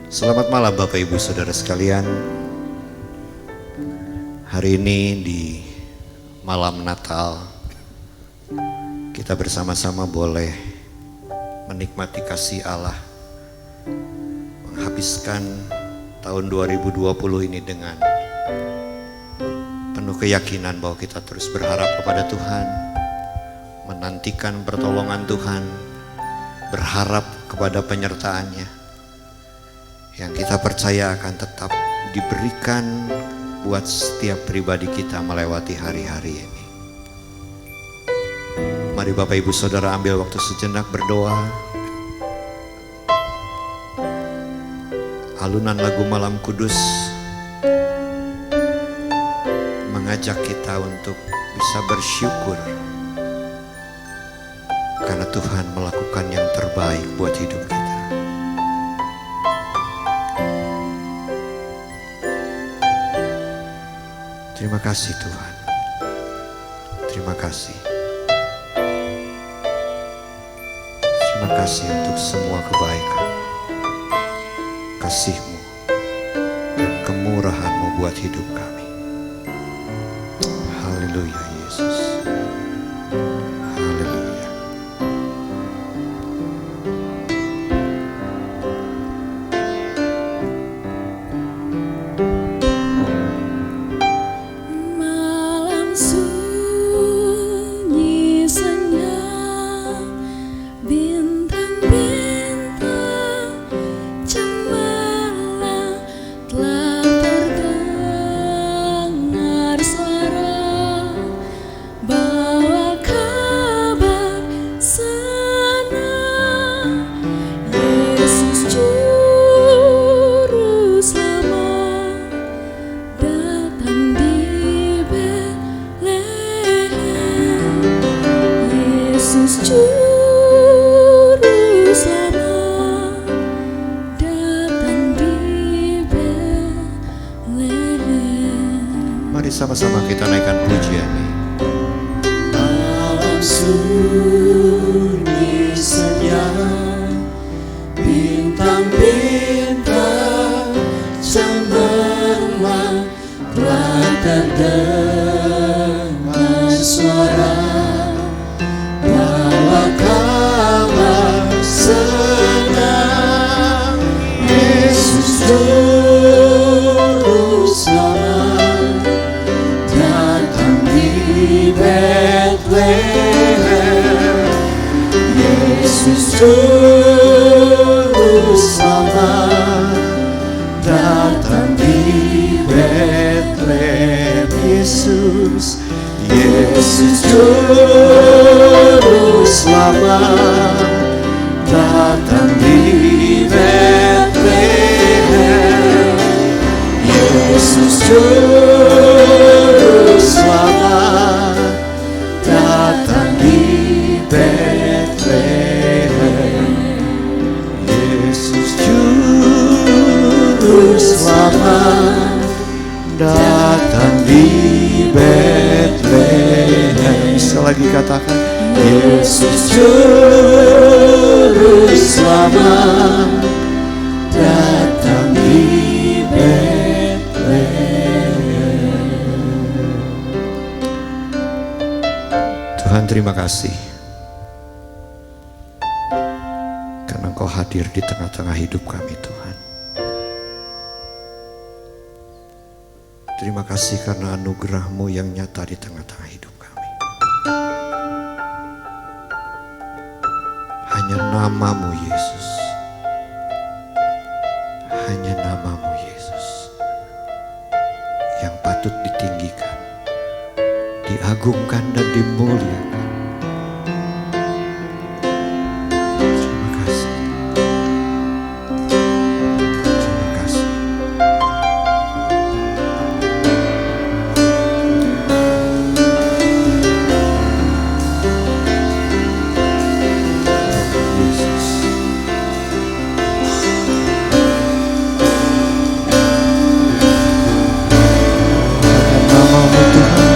Selamat malam Bapak Ibu Saudara sekalian. Hari ini di malam Natal kita bersama-sama boleh menikmati kasih Allah, menghabiskan tahun 2020 ini dengan penuh keyakinan bahwa kita terus berharap kepada Tuhan, menantikan pertolongan Tuhan, berharap kepada penyertaan-Nya yang kita percaya akan tetap diberikan buat setiap pribadi kita melewati hari-hari ini. Mari Bapak Ibu Saudara ambil waktu sejenak berdoa. Alunan lagu Malam Kudus mengajak kita untuk bisa bersyukur karena Tuhan melakukan yang terbaik buat hidup kita. Terima kasih Tuhan. Terima kasih. Terima kasih untuk semua kebaikan, kasih-Mu dan kemurahan-Mu buat hidup kami. Haleluya Yesus. Haleluya. Malam sunyi senyap, bintang-bintang cemerlang, telah terdengar suara bawa kabar senang. Yesus Juru Selamat datang di Betlehem. Yesus Juru Selamat datang di Betlehem. Mari sama-sama kita naikkan pujian nih. Malam sunyi senyap, bintang-bintang cemerlang, telah terdengar suara bawa kabar senang. Yesus Juru Selamat datang di Betlehem. Yesus Juru Selamat datang di Betlehem. Yesus, Yesus Juru Selamat datang di Betlehem. Yesus Juru Selamat datang di Betlehem. Yesus Juru Selamat datang di Betlehem. Sekali lagi katakan, Yesus Juru Selamat datang di Betlehem. Tuhan terima kasih karena Engkau hadir di tengah-tengah hidup kami Tuhan. Terima kasih karena anugerah-Mu yang nyata di tengah-tengah hidup kami. Hanya nama-Mu Yesus, hanya nama-Mu Yesus yang patut ditinggikan, diagungkan dan dimuliakan. Terima kasih. Terima kasih. Yesus. Hanya nama-Mu Tuhan.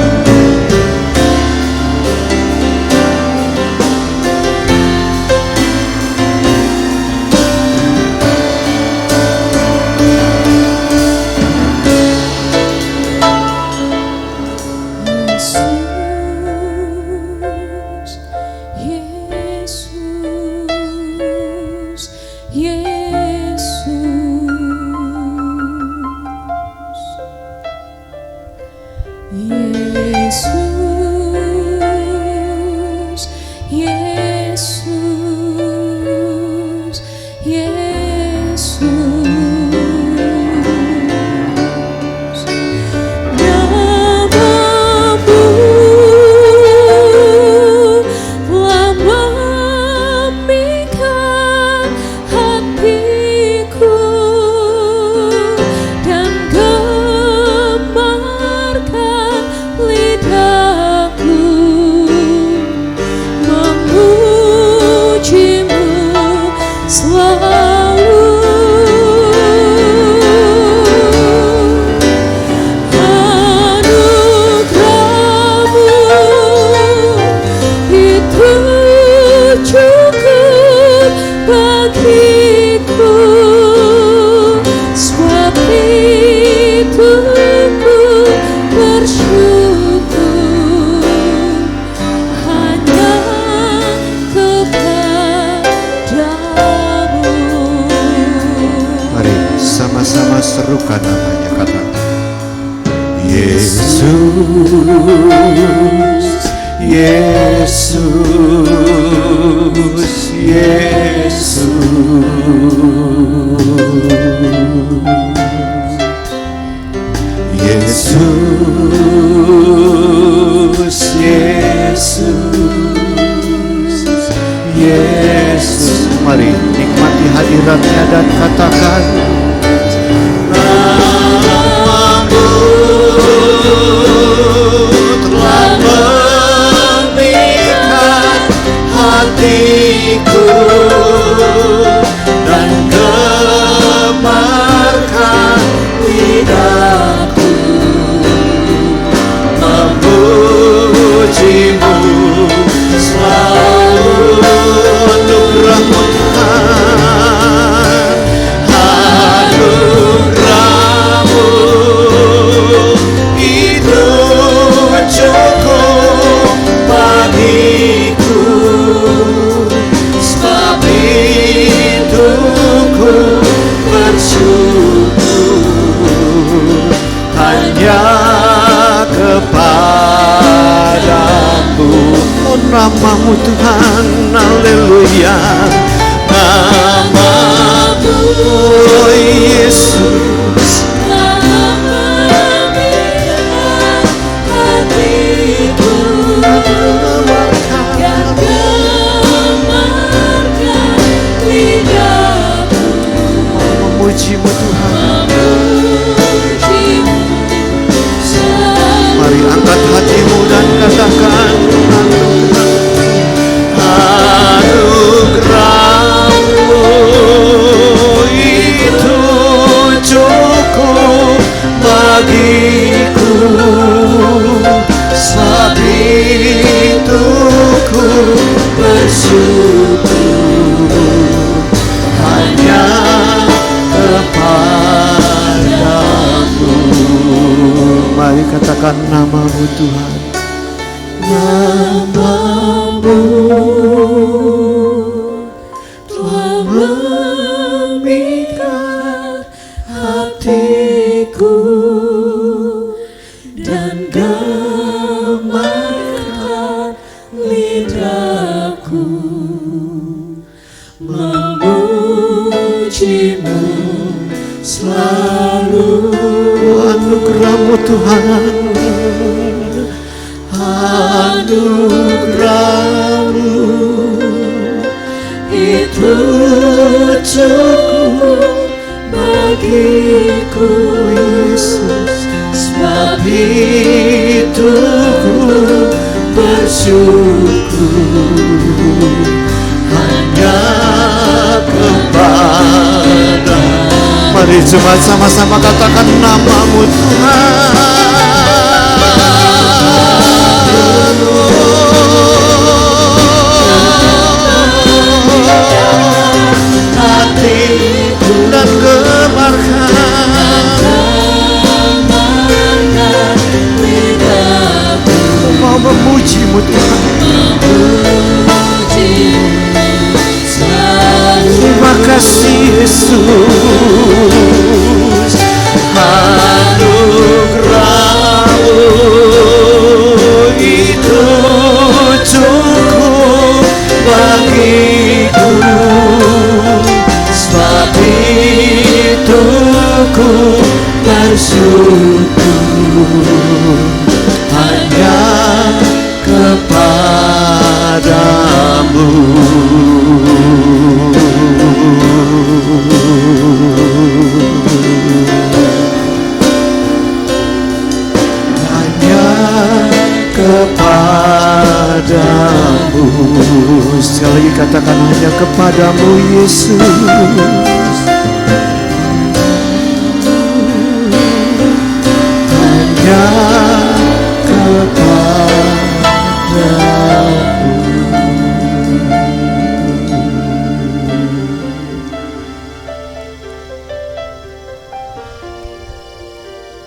Serukan namanya, katakan Yesus, Yesus, Yesus, Yesus, Yesus, Yesus. Mari nikmati hadiratnya dan katakan telah memikat hatiku dan gemarkan lidahku memujimu selalu. Anugerah-Mu Tuhan, anugerah-Mu itu cukup bagiku, sebab itu ku bersyukur hanya kepadamu. oh nama-Mu Tuhan, haleluya. Nama-Mu Yesus telah memikat hatiku dan gemarkan lidahku Memuji-Mu Tuhan. memujimu selalu. Mari angkat hatimu dan katakan Anugerah-Mu itu cukup bagiku, sebab itu ku bersyukur hanya kepadamu. Mari katakan nama-Mu Tuhan. Nama-Mu telah memikat hatiku dan gemarkan lidahku memujimu selalu. Anugerah-Mu Tuhan, anugerah-Mu itu cukup bagiku, Yesus, sebab itu ku bersyukur hanya kepada. mari jemaat sama-sama katakan nama-Mu Tuhan. Hatiku Dan gemarkan lidahku mau memuji-Mu Tuhan. Terima kasih Yesus. Anugerah-Mu itu cukup Hanya kepadamu. Sekali lagi katakan, hanya kepadamu Yesus. Hanya kepadamu.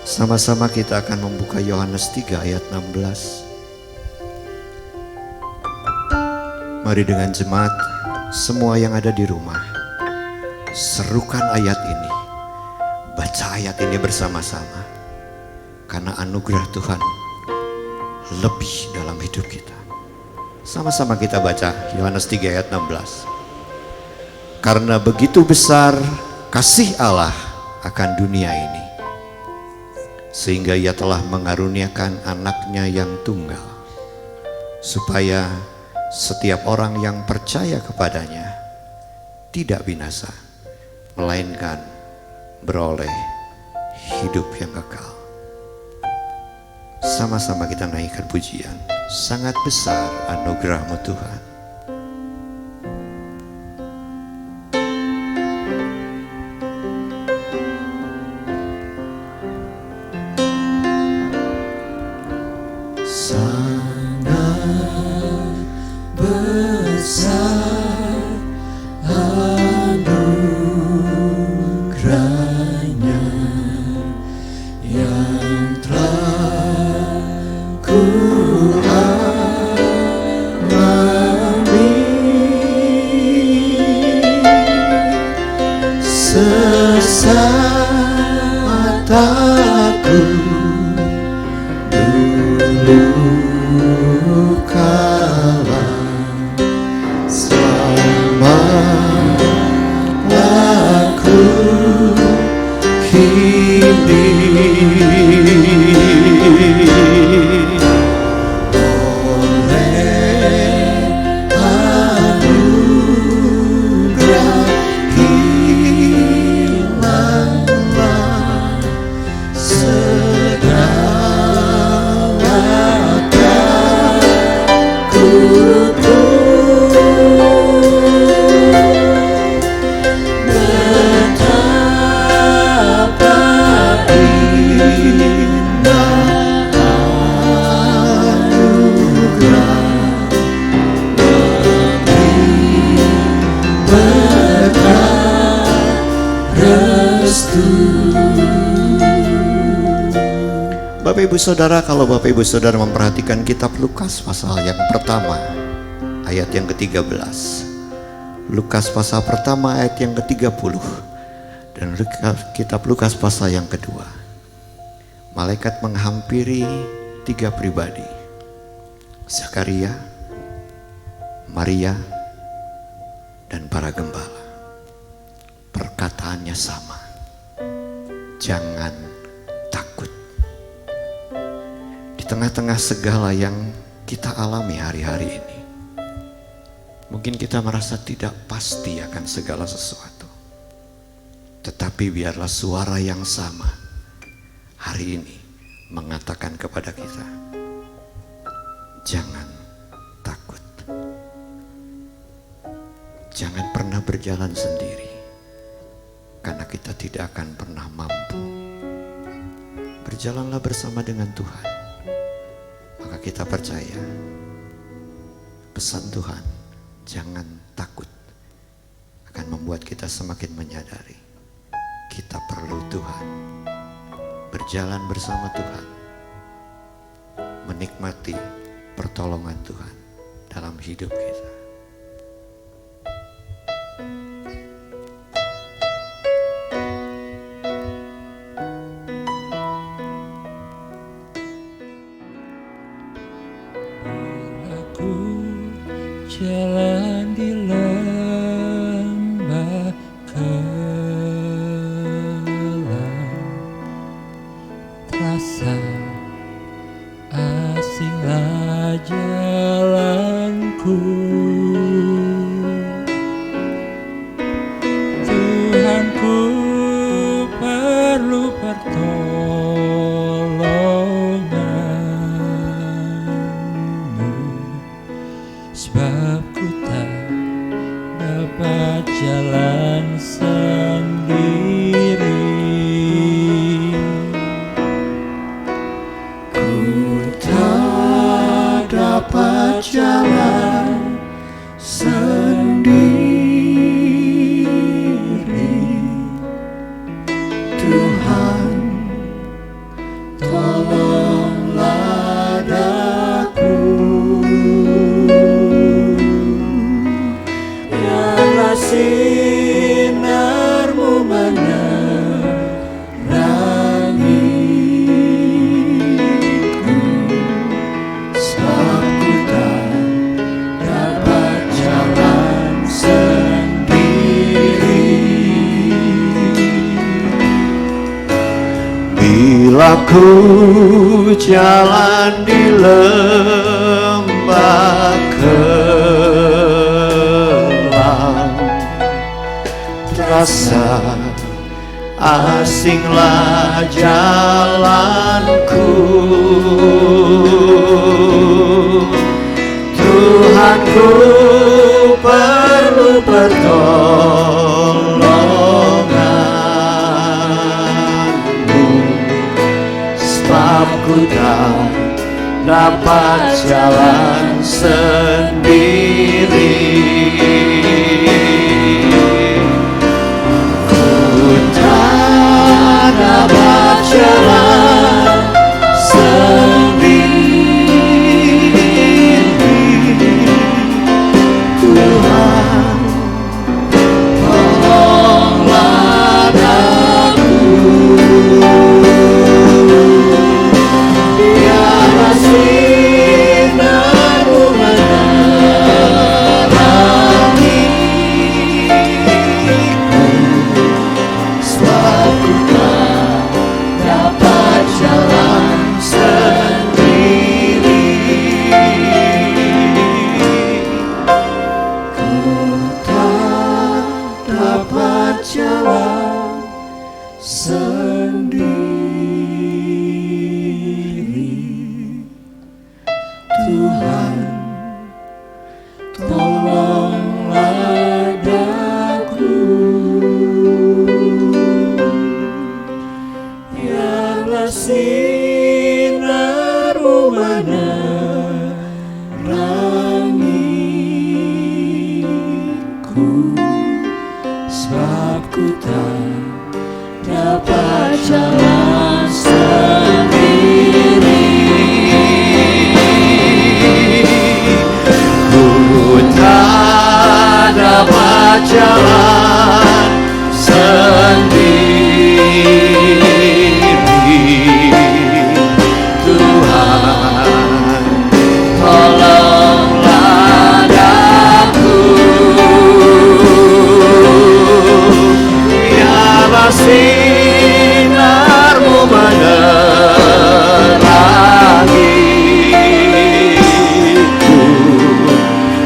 Sama-sama kita akan membuka Yohanes 3 ayat 16. Mari dengan jemaat, semua yang ada di rumah, serukan ayat ini, baca ayat ini bersama-sama. Karena anugerah Tuhan lebih dalam hidup kita. Sama-sama kita baca Yohanes 3 ayat 16. Karena begitu besar kasih Allah akan dunia ini, sehingga ia telah mengaruniakan anaknya yang tunggal, supaya setiap orang yang percaya kepadanya tidak binasa, melainkan beroleh hidup yang kekal. Sama-sama kita naikkan pujian. Sangat besar anugerah-Mu Tuhan. Sesaat aku dulu kala, selamat aku kini. Bapak Ibu Saudara, kalau Bapak Ibu Saudara memperhatikan kitab Lukas pasal yang pertama ayat yang ke-13, Lukas pasal pertama ayat yang ke-30, dan kitab Lukas pasal yang kedua, malaikat menghampiri 3 pribadi, Zakaria, Maria, dan para gembala. Perkataannya sama, jangan takut. Di tengah-tengah segala yang kita alami hari-hari ini, mungkin kita merasa tidak pasti akan segala sesuatu. Tetapi biarlah suara yang sama hari ini mengatakan kepada kita, jangan takut. Jangan pernah berjalan sendiri, karena kita tidak akan pernah mampu. Berjalanlah bersama dengan Tuhan. Maka kita percaya pesan Tuhan, jangan takut, akan membuat kita semakin menyadari kita perlu Tuhan. Berjalan bersama Tuhan, menikmati pertolongan Tuhan dalam hidup kita. Jalan di lembah kelam, terasa asinglah jalanku. dapat jalan sendiri. Ku tak dapat jalan sendiri. Tuhan, tolonglah daku. Biarlah sinar-Mu menerangiku, sebab ku tak dapat jalan sendiri. Bila ku jalan di lembah kelam, terasa asinglah jalanku. Tuhan, ku perlu pertolongan-Mu, sebab ku tak dapat jalan sendiri. Ku tak dapat jalan sendiri. Tuhan, tolonglah daku. Biarlah sinar-Mu menerangiku, sebab ku tak dapat jalan sendiri. Ku tak dapat jalan sendiri. Tuhan, tolonglah daku. Biarlah sinar-Mu menerangiku, sebab ku tak dapat jalan sendiri. Ku tak dapat jalan sendiri. Tuhan, tolonglah daku. Biarlah sinar-Mu menerangiku,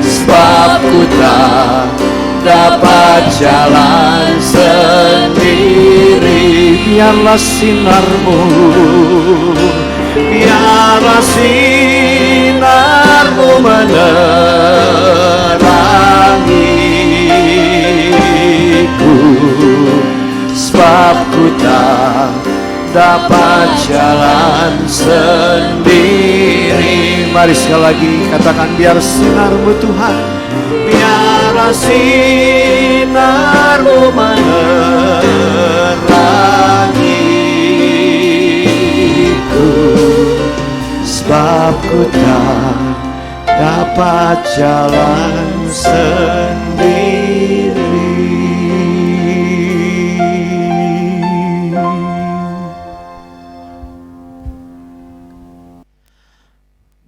sebab ku tak dapat jalan sendiri. Biarlah sinar-Mu, biarlah sinar-Mu menerangiku, sebab ku tak dapat jalan sendiri. Mari sekali lagi katakan, biar sinar-Mu Tuhan, biarlah sinar-Mu menerangiku, sebab ku tak dapat jalan sendiri.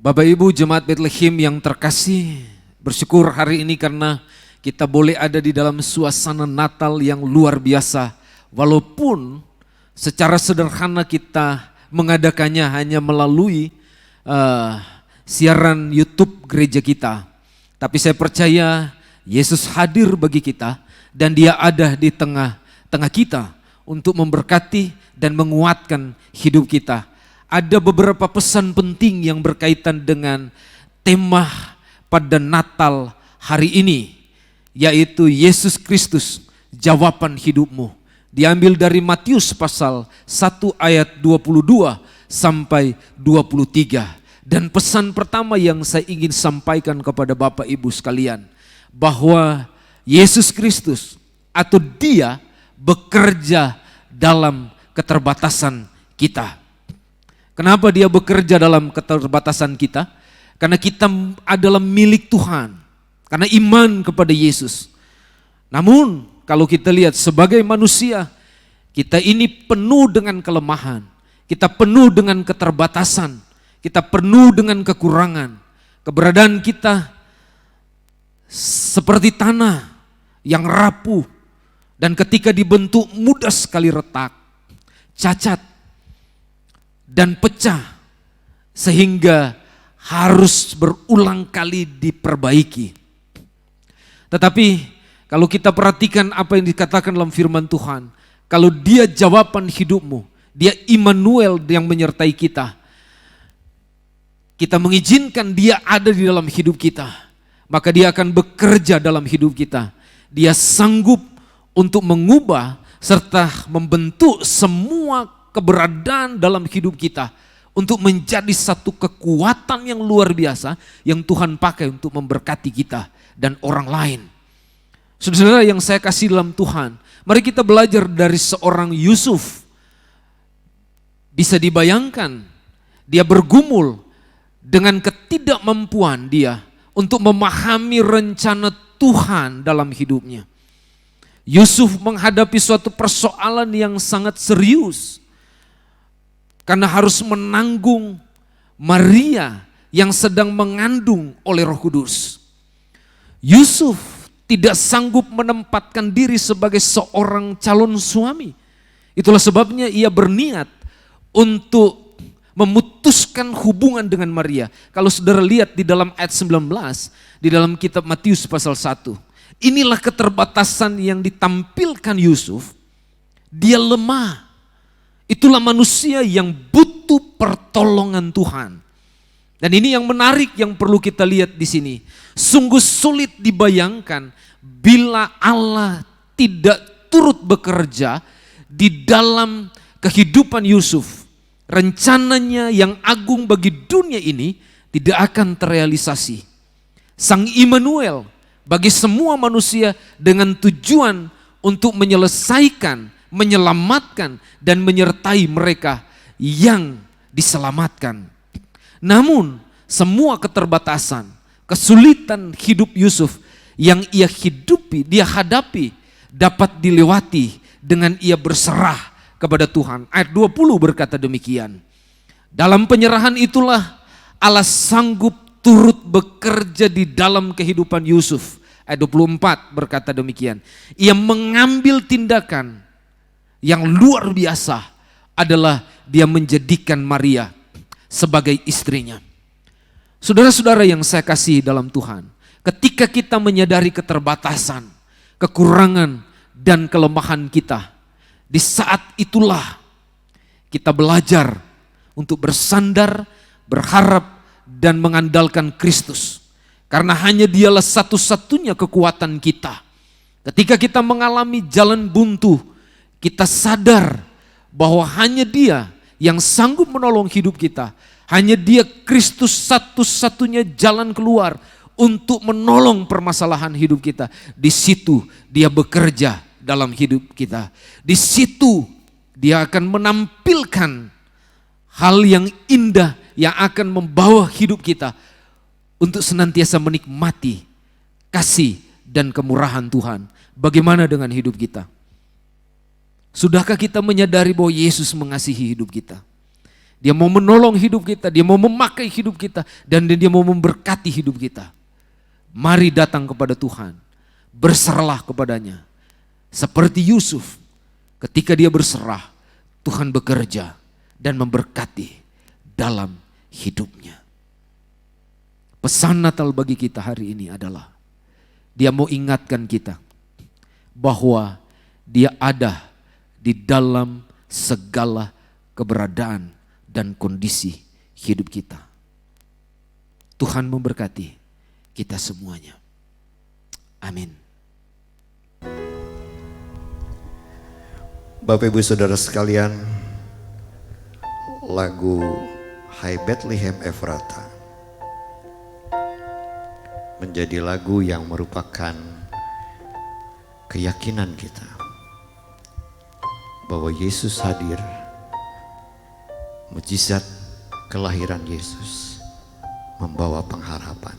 Bapak Ibu Jemaat Bethlehem yang terkasih, bersyukur hari ini karena kita boleh ada di dalam suasana Natal yang luar biasa. Walaupun secara sederhana kita mengadakannya hanya melalui siaran YouTube gereja kita. Tapi saya percaya Yesus hadir bagi kita dan Dia ada di tengah-tengah kita untuk memberkati dan menguatkan hidup kita. Ada beberapa pesan penting yang berkaitan dengan tema pada Natal hari ini. yaitu Yesus Kristus, jawaban hidupmu. Diambil dari Matius pasal 1 ayat 22 sampai 23. Dan pesan pertama yang saya ingin sampaikan kepada Bapak Ibu sekalian, bahwa Yesus Kristus atau Dia bekerja dalam keterbatasan kita. Kenapa Dia bekerja dalam keterbatasan kita? Karena kita adalah milik Tuhan, karena iman kepada Yesus. Namun kalau kita lihat sebagai manusia, kita ini penuh dengan kelemahan, kita penuh dengan keterbatasan, kita penuh dengan kekurangan. Keberadaan kita seperti tanah yang rapuh, dan ketika dibentuk mudah sekali retak, cacat, dan pecah, sehingga harus berulang kali diperbaiki. Tetapi kalau kita perhatikan apa yang dikatakan dalam firman Tuhan, kalau Dia jawaban hidupmu, Dia Immanuel yang menyertai kita, kita mengizinkan Dia ada di dalam hidup kita, maka Dia akan bekerja dalam hidup kita. Dia sanggup untuk mengubah serta membentuk semua keberadaan dalam hidup kita untuk menjadi satu kekuatan yang luar biasa yang Tuhan pakai untuk memberkati kita dan orang lain. Saudara yang saya kasih dalam Tuhan, mari kita belajar dari seorang Yusuf. Bisa dibayangkan dia bergumul dengan ketidakmampuan dia untuk memahami rencana Tuhan dalam hidupnya. Yusuf menghadapi suatu persoalan yang sangat serius karena harus menanggung Maria yang sedang mengandung oleh Roh Kudus. Yusuf tidak sanggup menempatkan diri sebagai seorang calon suami. Itulah sebabnya ia berniat untuk memutuskan hubungan dengan Maria. Kalau saudara lihat di dalam ayat 19, di dalam kitab Matius pasal 1. Inilah keterbatasan yang ditampilkan Yusuf. Dia lemah. Itulah manusia yang butuh pertolongan Tuhan. Dan ini yang menarik yang perlu kita lihat di sini. Sungguh sulit dibayangkan bila Allah tidak turut bekerja di dalam kehidupan Yusuf. Rencananya yang agung bagi dunia ini tidak akan terrealisasi. Sang Immanuel bagi semua manusia dengan tujuan untuk menyelesaikan, menyelamatkan, dan menyertai mereka yang diselamatkan. Namun semua keterbatasan, kesulitan hidup Yusuf yang ia hidupi, dia hadapi dapat dilewati dengan ia berserah kepada Tuhan. Ayat 20 berkata demikian. Dalam penyerahan itulah Allah sanggup turut bekerja di dalam kehidupan Yusuf. Ayat 24 berkata demikian. Ia mengambil tindakan yang luar biasa adalah dia menjadikan Maria sebagai istrinya. Saudara-saudara yang saya kasih dalam Tuhan, ketika kita menyadari keterbatasan, kekurangan, dan kelemahan kita, di saat itulah kita belajar untuk bersandar, berharap, dan mengandalkan Kristus. Karena hanya Dialah satu-satunya kekuatan kita. Ketika kita mengalami jalan buntu, kita sadar bahwa hanya Dia yang sanggup menolong hidup kita. Hanya Dia Kristus satu-satunya jalan keluar untuk menolong permasalahan hidup kita. Di situ Dia bekerja dalam hidup kita. Di situ Dia akan menampilkan hal yang indah yang akan membawa hidup kita untuk senantiasa menikmati kasih dan kemurahan Tuhan. Bagaimana dengan hidup kita? Sudahkah kita menyadari bahwa Yesus mengasihi hidup kita? Dia mau menolong hidup kita, Dia mau memakai hidup kita, dan Dia mau memberkati hidup kita. Mari datang kepada Tuhan, berserahlah kepadanya. Seperti Yusuf, ketika dia berserah, Tuhan bekerja dan memberkati dalam hidupnya. Pesan Natal bagi kita hari ini adalah, Dia mau ingatkan kita bahwa Dia ada di dalam segala keberadaan dan kondisi hidup kita. Tuhan memberkati kita semuanya. Amin. Bapak Ibu Saudara sekalian, lagu Hai Bethlehem Efrata menjadi lagu yang merupakan keyakinan kita bahwa Yesus hadir. Mujizat kelahiran Yesus membawa pengharapan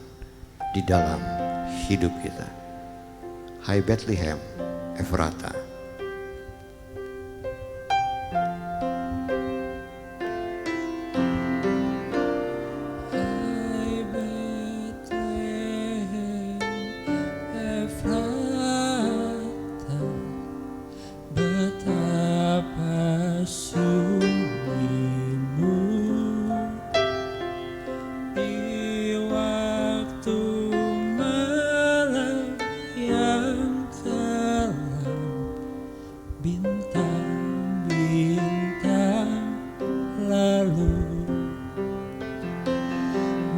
di dalam hidup kita. Hai Bethlehem Efrata.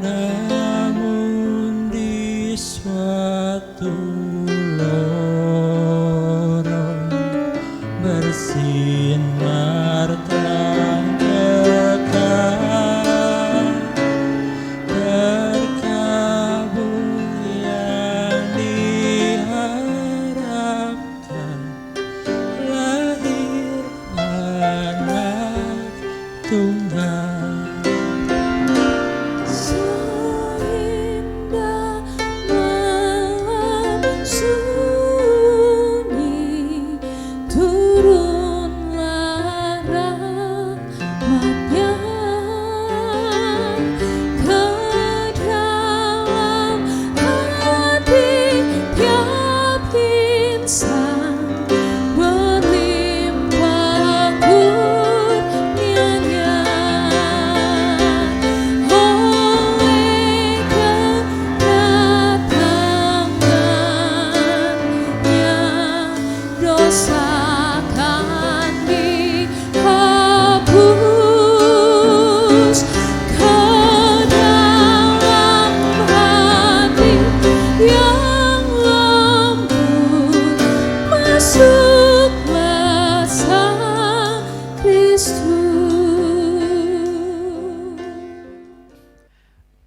Namun di suatu lorong bersinar terang dekat, terkabul yang diharapkan, lahir anak tunggal.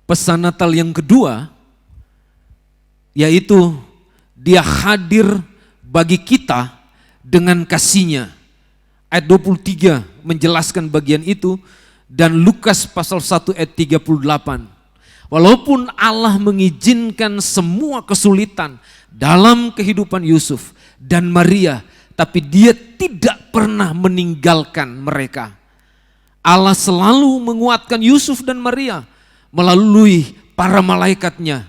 Pesan Natal yang kedua yaitu Dia hadir bagi kita dengan kasih-Nya. Ayat 23 menjelaskan bagian itu dan Lukas pasal 1 ayat 38. Walaupun Allah mengizinkan semua kesulitan dalam kehidupan Yusuf dan Maria, tapi Dia tidak pernah meninggalkan mereka. Allah selalu menguatkan Yusuf dan Maria melalui para malaikat-Nya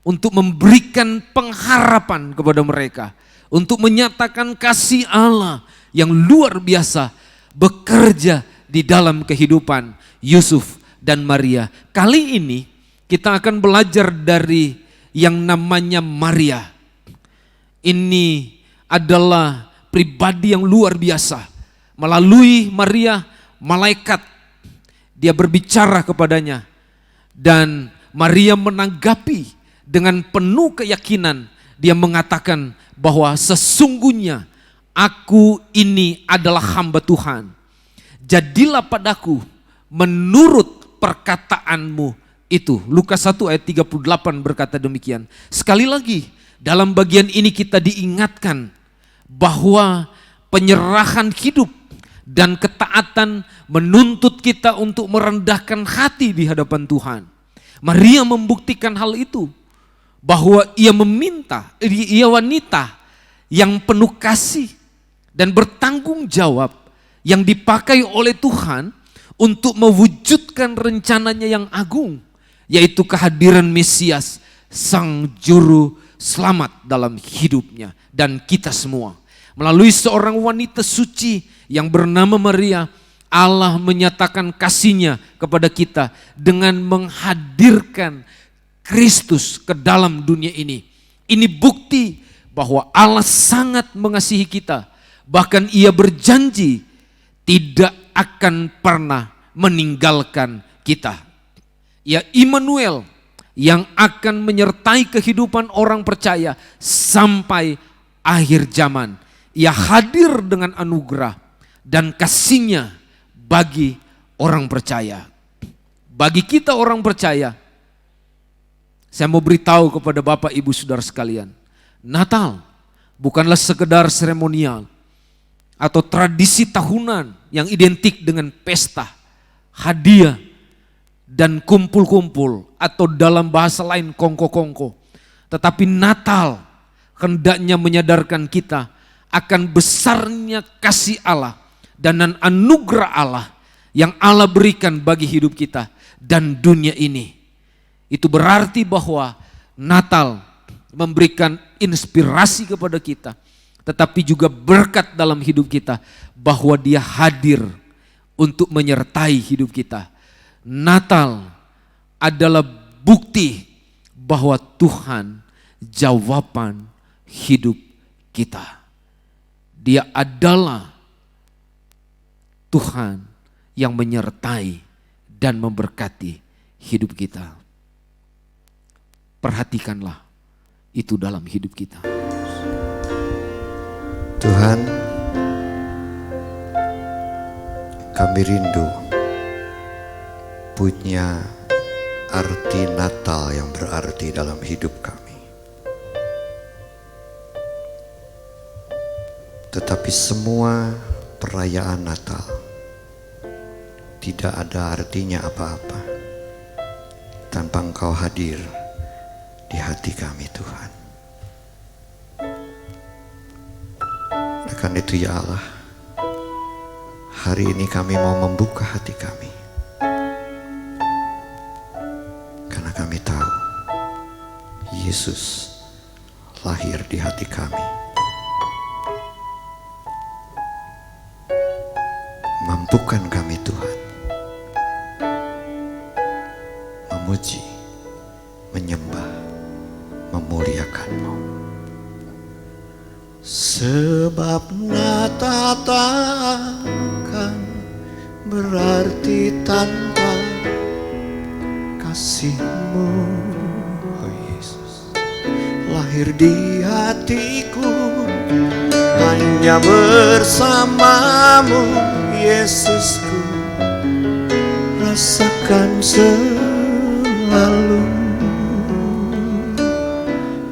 untuk memberikan pengharapan kepada mereka, untuk menyatakan kasih Allah yang luar biasa bekerja di dalam kehidupan Yusuf dan Maria. Kali ini kita akan belajar dari yang namanya Maria. Ini adalah pribadi yang luar biasa. Melalui Maria, malaikat dia berbicara kepadanya. Dan Maria menanggapi dengan penuh keyakinan. Dia mengatakan bahwa sesungguhnya aku ini adalah hamba Tuhan. Jadilah padaku menurut perkataanmu itu. Lukas 1 ayat 38 berkata demikian. Sekali lagi dalam bagian ini kita diingatkan bahwa penyerahan hidup dan ketaatan menuntut kita untuk merendahkan hati di hadapan Tuhan. Maria membuktikan hal itu, bahwa ia wanita yang penuh kasih dan bertanggung jawab yang dipakai oleh Tuhan untuk mewujudkan rencananya yang agung, yaitu kehadiran Mesias, Sang Juru Selamat dalam hidupnya dan kita semua. Melalui seorang wanita suci yang bernama Maria, Allah menyatakan kasih-Nya kepada kita dengan menghadirkan Kristus ke dalam dunia ini. Ini bukti bahwa Allah sangat mengasihi kita. Bahkan Ia berjanji tidak akan pernah meninggalkan kita. Ya, Immanuel yang akan menyertai kehidupan orang percaya sampai akhir zaman. Ia hadir dengan anugerah. dan kasih-Nya bagi orang percaya. Bagi kita orang percaya, saya mau beritahu kepada Bapak Ibu Saudara sekalian, Natal bukanlah sekedar seremonial atau tradisi tahunan yang identik dengan pesta, hadiah, dan kumpul-kumpul, atau dalam bahasa lain kongko-kongko. Tetapi Natal hendaknya menyadarkan kita akan besarnya kasih Allah dan anugerah Allah yang Allah berikan bagi hidup kita dan dunia ini. Itu berarti bahwa Natal memberikan inspirasi kepada kita, tetapi juga berkat dalam hidup kita bahwa Dia hadir untuk menyertai hidup kita. Natal adalah bukti bahwa Tuhan jawaban hidup kita. Dia adalah Tuhan yang menyertai dan memberkati hidup kita. Perhatikanlah itu dalam hidup kita. Tuhan, kami rindu punya arti Natal yang berarti dalam hidup kami. Tetapi semua perayaan Natal tidak ada artinya apa-apa tanpa Engkau hadir di hati kami, Tuhan. Oleh karena itu ya Allah, hari ini kami mau membuka hati kami. Karena kami tahu Yesus lahir di hati kami. Mampukan kami Tuhan memuji, menyembah, memuliakan-Mu. Sebab Natal takkan berarti tanpa kasih-Mu, oh Yesus. Lahir di hatiku hanya bersama-Mu, Yesusku. Rasakan selalu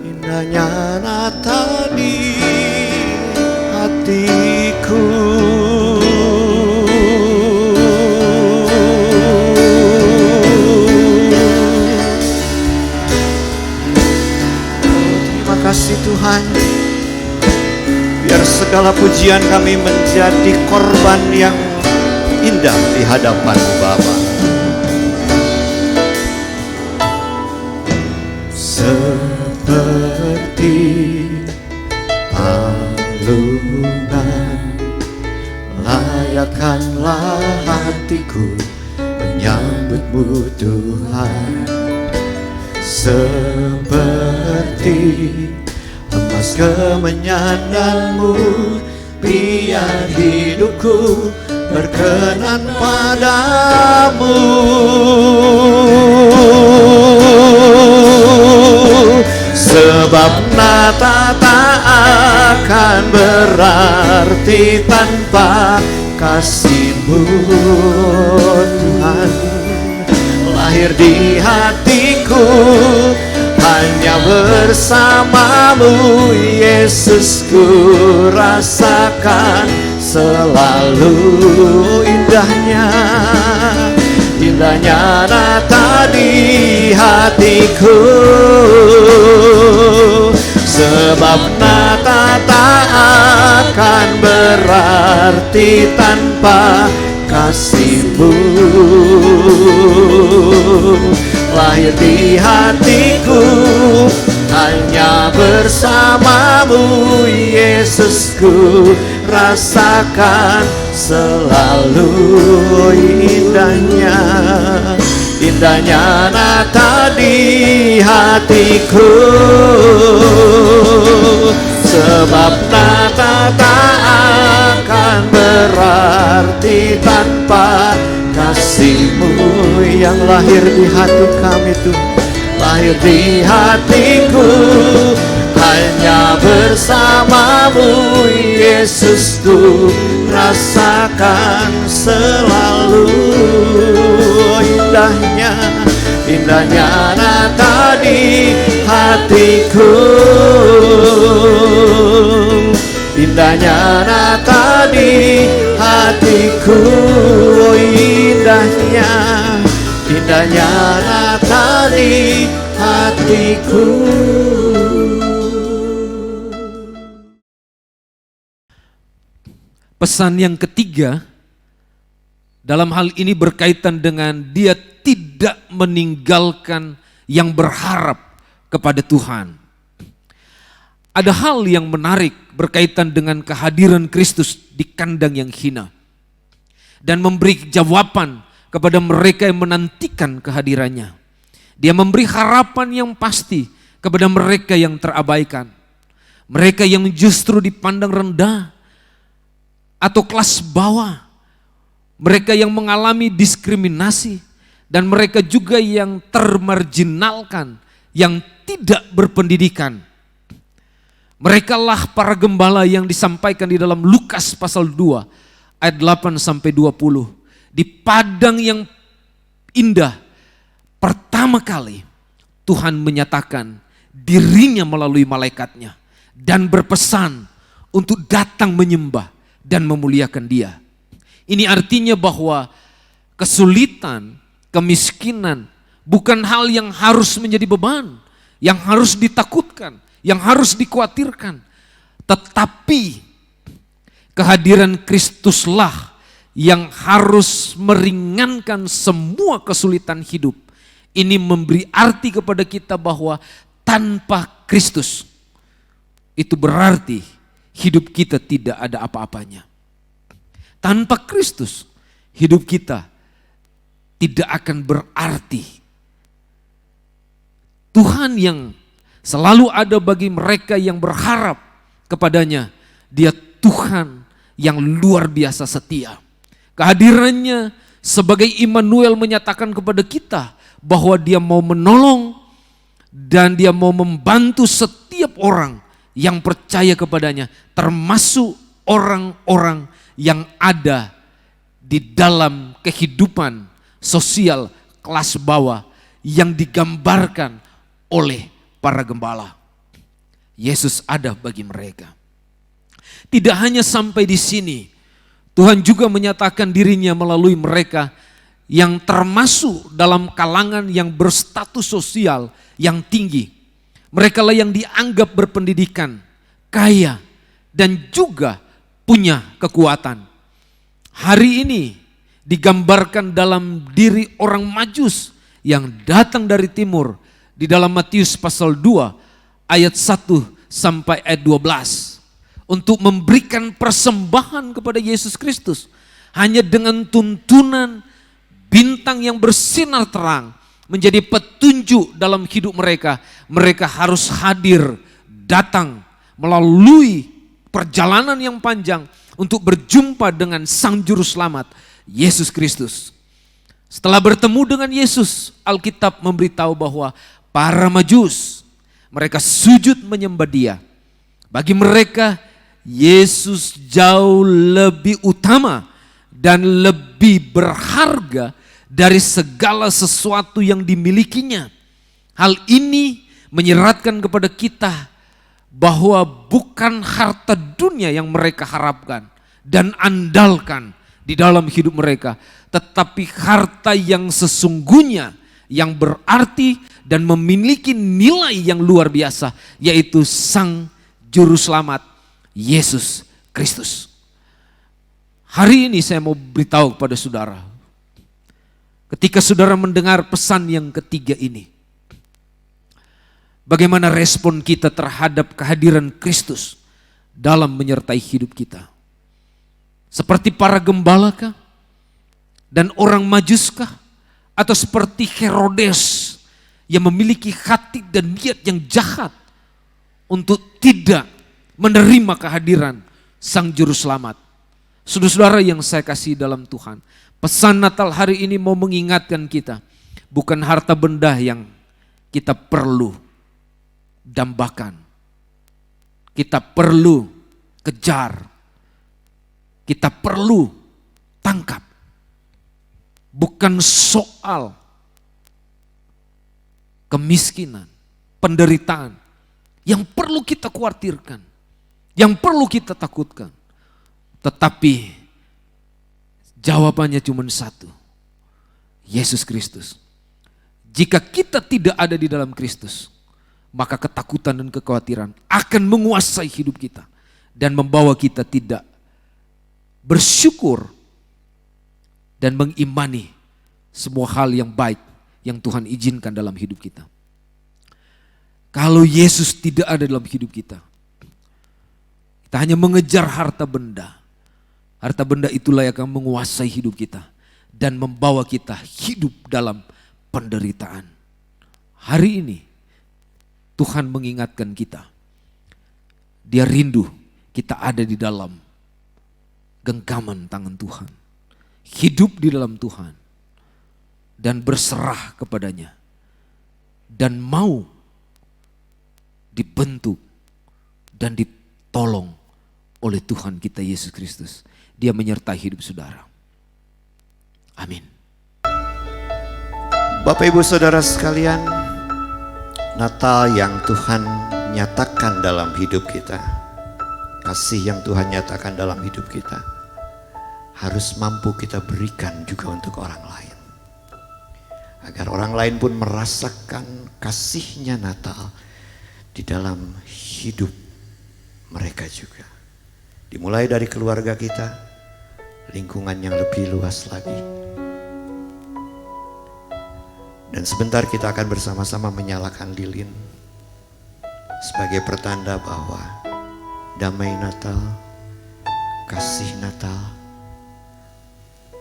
indahnya Natal di hatiku. Terima kasih Tuhan, biar segala pujian kami menjadi korban yang indah di hadapan-Mu Bapa. Seperti alunan layakkanlah hatiku menyambut-Mu Tuhan. Seperti emas kemenyangan-Mu, biar hidupku berkenan padamu. Sebab Natal tak akan berarti tanpa kasih-Mu Tuhan. Lahir di hatiku hanya bersama-Mu, Yesusku. Rasakan selalu indahnya Natal di hatiku. Sebab Natal tak akan berarti tanpa kasih-Mu. Lahir di hatiku hanya bersama-Mu, Yesusku. Rasakan selalu indahnya Natal di hatiku. Sebab Natal tak akan berarti tanpa kasih-Mu yang lahir di hati kami Tuhan. Lahir di hatiku hanya bersamamu Yesus ku rasakan selalu. Indahnya nata di hatiku, indahnya nata di hatiku, indahnya nata di hatiku. Pesan yang ketiga dalam hal ini berkaitan dengan dia tidak meninggalkan yang berharap kepada Tuhan. Ada hal yang menarik berkaitan dengan kehadiran Kristus di kandang yang hina dan memberi jawaban kepada mereka yang menantikan kehadirannya. Dia memberi harapan yang pasti kepada mereka yang terabaikan, mereka yang justru dipandang rendah atau kelas bawah, mereka yang mengalami diskriminasi, dan mereka juga yang termarginalkan, yang tidak berpendidikan. Merekalah para gembala yang disampaikan di dalam Lukas pasal 2 ayat 8 sampai 20. Di padang yang indah, pertama kali Tuhan menyatakan dirinya melalui malaikatnya dan berpesan untuk datang menyembah dan memuliakan Dia. Ini artinya bahwa kesulitan, kemiskinan bukan hal yang harus menjadi beban, yang harus ditakutkan, yang harus dikhawatirkan. Tetapi kehadiran Kristuslah yang harus meringankan semua kesulitan hidup. Ini memberi arti kepada kita bahwa tanpa Kristus itu berarti hidup kita tidak ada apa-apanya. Tanpa Kristus hidup kita tidak akan berarti. Tuhan yang selalu ada bagi mereka yang berharap kepadanya, Dia Tuhan yang luar biasa setia. Kehadirannya sebagai Immanuel menyatakan kepada kita bahwa Dia mau menolong dan Dia mau membantu setiap orang yang percaya kepadanya, termasuk orang-orang yang ada di dalam kehidupan sosial kelas bawah yang digambarkan oleh para gembala. Yesus ada bagi mereka. Tidak hanya sampai di sini, Tuhan juga menyatakan dirinya melalui mereka yang termasuk dalam kalangan yang berstatus sosial yang tinggi. Mereka lah yang dianggap berpendidikan, kaya, dan juga punya kekuatan. Hari ini digambarkan dalam diri orang Majus yang datang dari timur di dalam Matius pasal 2 ayat 1 sampai ayat 12 untuk memberikan persembahan kepada Yesus Kristus. Hanya dengan tuntunan bintang yang bersinar terang menjadi petunjuk dalam hidup mereka. Mereka harus hadir, datang melalui perjalanan yang panjang untuk berjumpa dengan Sang Juru Selamat, Yesus Kristus. Setelah bertemu dengan Yesus, Alkitab memberitahu bahwa para Majus, mereka sujud menyembah Dia. Bagi mereka, Yesus jauh lebih utama dan lebih berharga dari segala sesuatu yang dimilikinya. Hal ini menyeratkan kepada kita bahwa bukan harta dunia yang mereka harapkan dan andalkan di dalam hidup mereka, tetapi harta yang sesungguhnya yang berarti dan memiliki nilai yang luar biasa, yaitu Sang Juru Selamat Yesus Kristus. Hari ini saya mau beritahu kepada saudara, ketika saudara mendengar pesan yang ketiga ini, bagaimana respon kita terhadap kehadiran Kristus dalam menyertai hidup kita? Seperti para gembalakah dan orang Majuskah, atau seperti Herodes yang memiliki hati dan niat yang jahat untuk tidak menerima kehadiran Sang Juru Selamat? Saudara-saudara yang saya kasih dalam Tuhan, pesan Natal hari ini mau mengingatkan kita, bukan harta benda yang kita perlu dambakan, kita perlu kejar, kita perlu tangkap. Bukan soal kemiskinan, penderitaan yang perlu kita khawatirkan, yang perlu kita takutkan. Tetapi jawabannya cuma satu, Yesus Kristus. Jika kita tidak ada di dalam Kristus, maka ketakutan dan kekhawatiran akan menguasai hidup kita dan membawa kita tidak bersyukur dan mengimani semua hal yang baik yang Tuhan izinkan dalam hidup kita. Kalau Yesus tidak ada dalam hidup kita, kita hanya mengejar harta benda. Harta benda itulah yang akan menguasai hidup kita dan membawa kita hidup dalam penderitaan. Hari ini Tuhan mengingatkan kita. Dia rindu kita ada di dalam genggaman tangan Tuhan. Hidup di dalam Tuhan dan berserah kepadanya dan mau dibentuk dan ditolong oleh Tuhan kita Yesus Kristus. Dia menyertai hidup saudara. Amin. Bapak Ibu Saudara sekalian, Natal yang Tuhan nyatakan dalam hidup kita, kasih yang Tuhan nyatakan dalam hidup kita, harus mampu kita berikan juga untuk orang lain. Agar orang lain pun merasakan kasihnya Natal di dalam hidup mereka juga. Dimulai dari keluarga kita, lingkungan yang lebih luas lagi. Dan sebentar kita akan bersama-sama menyalakan lilin sebagai pertanda bahwa damai Natal, kasih Natal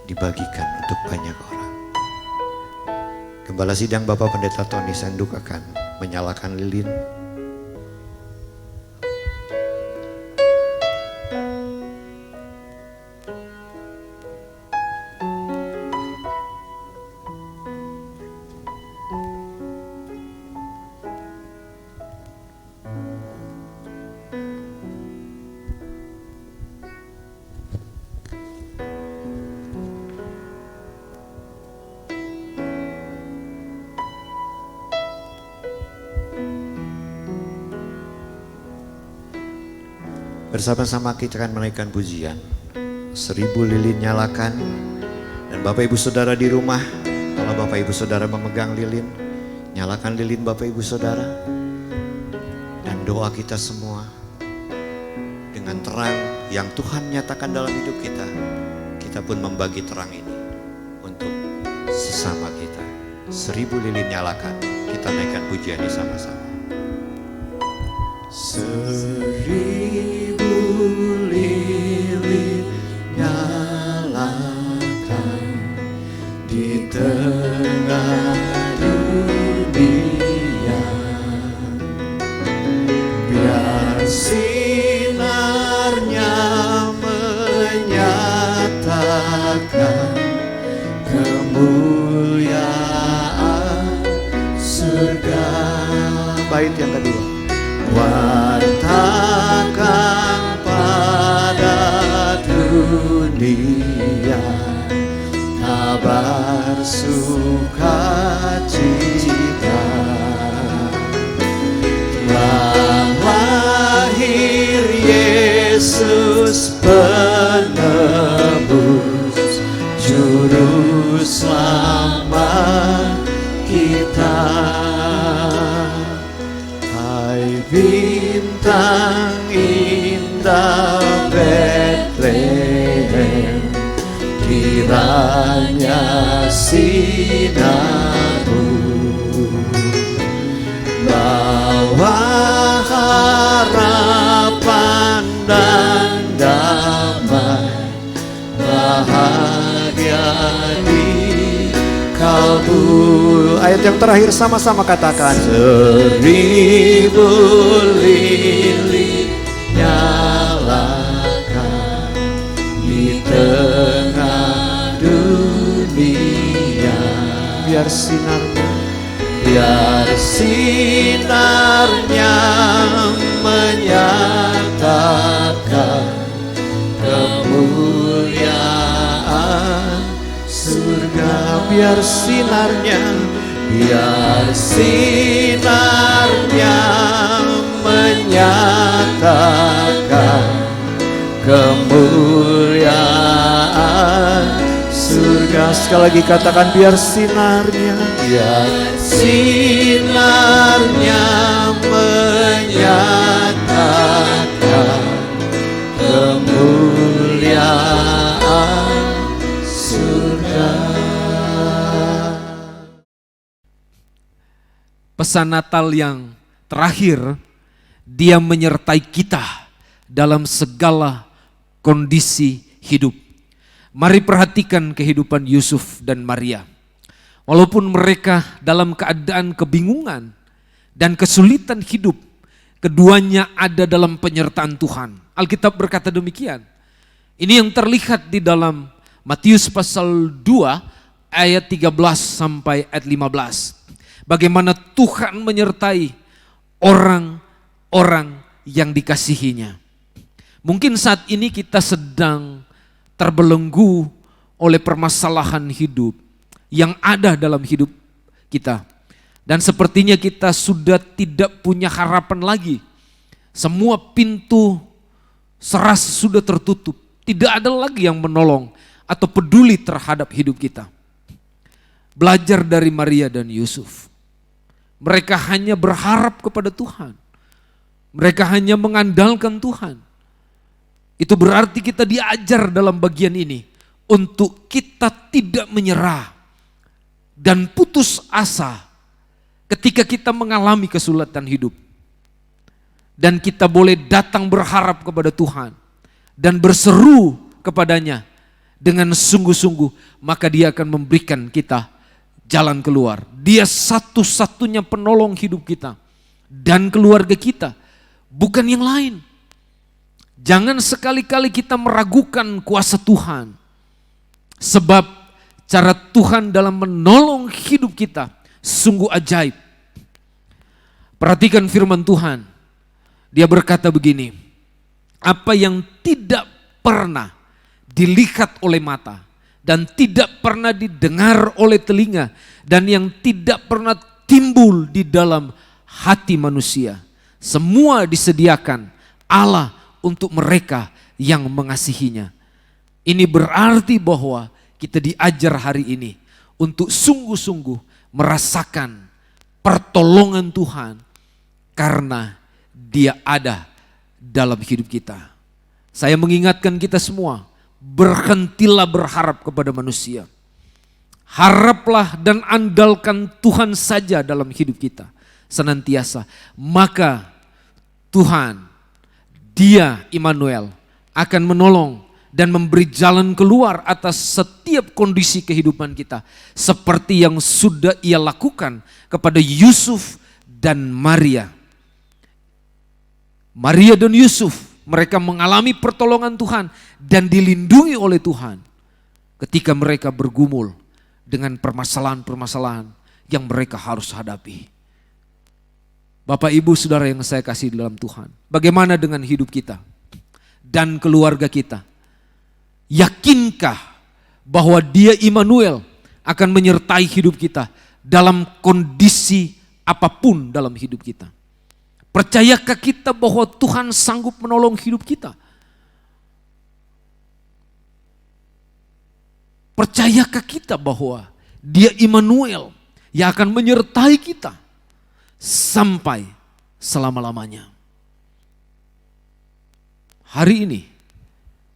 dibagikan untuk banyak orang. Gembala Sidang Bapak Pendeta Tony Senduk akan menyalakan lilin. Bersama-sama kita akan menaikkan pujian. 1000 lilin nyalakan. Dan Bapak Ibu Saudara di rumah, kalau Bapak Ibu Saudara memegang lilin, nyalakan lilin Bapak Ibu Saudara. Dan doa kita semua dengan terang yang Tuhan nyatakan dalam hidup kita, kita pun membagi terang ini untuk sesama kita. 1000 lilin nyalakan, kita naikkan pujian ini sama-sama. 1000 lilin nyalakan di tengah dunia, biar sinarnya menyatakan kemuliaan surga. Bait yang kedua. Wartakan pada dunia kabar sukacita, telah lahir Yesus penebus, juru selamat kita. Bintang indah Bethlehem, kiranya sinarmu bawa harapan dan damai, bahagia di kalbu. Ayat yang terakhir sama-sama katakan. 1000 lilin nyalakan di tengah dunia, biar sinarnya menyala menyatakan kemuliaan surga. Biar sinarnya menyatakan kemuliaan surga. Sekali lagi katakan, biar sinarnya menyatakan kemuliaan surga. Pesan Natal yang terakhir, Dia menyertai kita dalam segala kondisi hidup. Mari perhatikan kehidupan Yusuf dan Maria. Walaupun mereka dalam keadaan kebingungan dan kesulitan hidup, keduanya ada dalam penyertaan Tuhan. Alkitab berkata demikian. Ini yang terlihat di dalam Matius pasal 2 ayat 13 sampai ayat 15. Bagaimana Tuhan menyertai orang-orang yang dikasihinya. Mungkin saat ini kita sedang terbelenggu oleh permasalahan hidup yang ada dalam hidup kita. Dan sepertinya kita sudah tidak punya harapan lagi. Semua pintu seras sudah tertutup. Tidak ada lagi yang menolong atau peduli terhadap hidup kita. Belajar dari Maria dan Yusuf. Mereka hanya berharap kepada Tuhan. Mereka hanya mengandalkan Tuhan. Itu berarti kita diajar dalam bagian ini untuk kita tidak menyerah dan putus asa ketika kita mengalami kesulitan hidup. Dan kita boleh datang berharap kepada Tuhan dan berseru kepadanya dengan sungguh-sungguh, maka Dia akan memberikan kita jalan keluar. Dia satu-satunya penolong hidup kita dan keluarga kita, bukan yang lain. Jangan sekali-kali kita meragukan kuasa Tuhan. Sebab cara Tuhan dalam menolong hidup kita sungguh ajaib. Perhatikan firman Tuhan. Dia berkata begini, apa yang tidak pernah dilihat oleh mata dan tidak pernah didengar oleh telinga dan yang tidak pernah timbul di dalam hati manusia, semua disediakan Allah untuk mereka yang mengasihinya. Ini berarti bahwa kita diajar hari ini untuk sungguh-sungguh merasakan pertolongan Tuhan karena Dia ada dalam hidup kita. Saya mengingatkan kita semua, berhentilah berharap kepada manusia. Haraplah dan andalkan Tuhan saja dalam hidup kita senantiasa. Maka Tuhan, Dia Immanuel, akan menolong dan memberi jalan keluar atas setiap kondisi kehidupan kita. Seperti yang sudah Ia lakukan kepada Yusuf dan Maria. Maria dan Yusuf, mereka mengalami pertolongan Tuhan dan dilindungi oleh Tuhan ketika mereka bergumul dengan permasalahan-permasalahan yang mereka harus hadapi. Bapak, Ibu, Saudara yang saya kasih dalam Tuhan, bagaimana dengan hidup kita dan keluarga kita? Yakinkah bahwa Dia Immanuel akan menyertai hidup kita dalam kondisi apapun dalam hidup kita? Percayakah kita bahwa Tuhan sanggup menolong hidup kita? Percayakah kita bahwa Dia Immanuel yang akan menyertai kita sampai selama-lamanya? Hari ini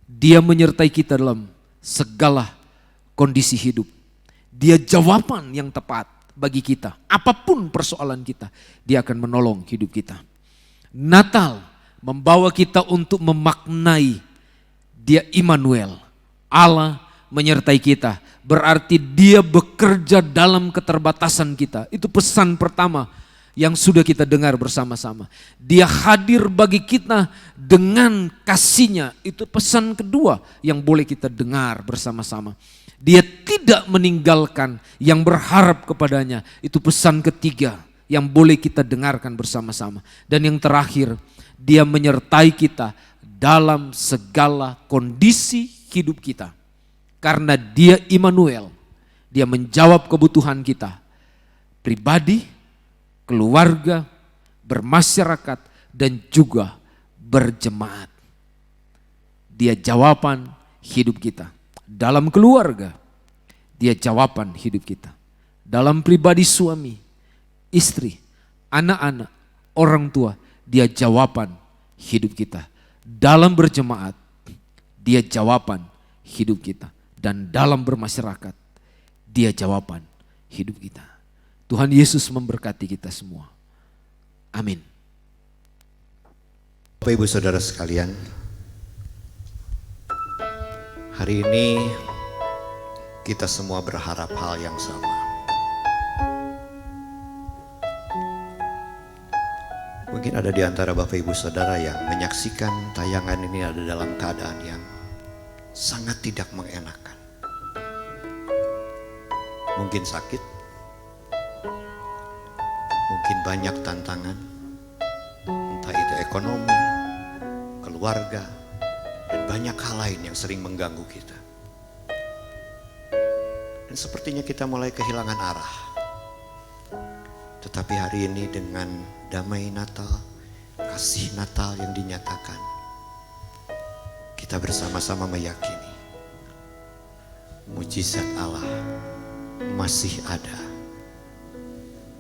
Dia menyertai kita dalam segala kondisi hidup. Dia jawaban yang tepat bagi kita. Apapun persoalan kita, Dia akan menolong hidup kita. Natal membawa kita untuk memaknai Dia Immanuel. Allah menyertai kita. Berarti Dia bekerja dalam keterbatasan kita. Itu pesan pertama yang sudah kita dengar bersama-sama. Dia hadir bagi kita dengan kasih-Nya. Itu pesan kedua yang boleh kita dengar bersama-sama. Dia tidak meninggalkan yang berharap kepadanya. Itu pesan ketiga yang boleh kita dengarkan bersama-sama. Dan yang terakhir, Dia menyertai kita dalam segala kondisi hidup kita. Karena Dia Immanuel, Dia menjawab kebutuhan kita pribadi, keluarga, bermasyarakat, dan juga berjemaat. Dia jawaban hidup kita. Dalam keluarga, Dia jawaban hidup kita. Dalam pribadi suami, istri, anak-anak, orang tua, Dia jawaban hidup kita. Dalam berjemaat, Dia jawaban hidup kita. Dan dalam bermasyarakat, Dia jawaban hidup kita. Tuhan Yesus memberkati kita semua. Amin. Bapak Ibu Saudara sekalian, hari ini kita semua berharap hal yang sama. Mungkin ada di antara Bapak Ibu Saudara yang menyaksikan tayangan ini ada dalam keadaan yang sangat tidak mengenakan. Mungkin sakit, mungkin banyak tantangan, entah itu ekonomi, keluarga, dan banyak hal lain yang sering mengganggu kita. Dan sepertinya kita mulai kehilangan arah. Tetapi hari ini dengan damai Natal, kasih Natal yang dinyatakan, kita bersama-sama meyakini mujizat Allah masih ada.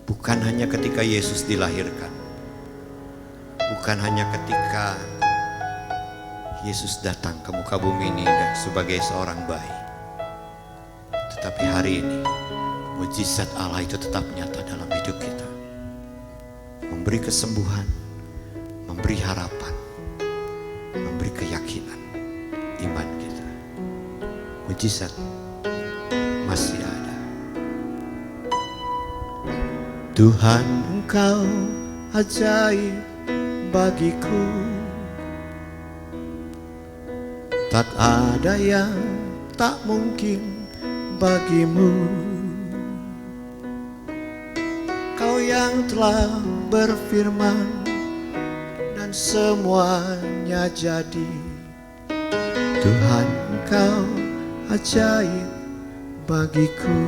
Bukan hanya ketika Yesus dilahirkan, bukan hanya ketika Yesus datang ke muka bumi ini sebagai seorang bayi, tetapi hari ini mujizat Allah itu tetap nyata dalam hidup kita, memberi kesembuhan, memberi harapan, memberi keyakinan iman kita. Mujizat masih ada. Tuhan, Engkau ajaib bagiku, tak ada yang tak mungkin bagimu. Kau yang telah berfirman dan semuanya jadi. Tuhan, Engkau ajaib bagiku.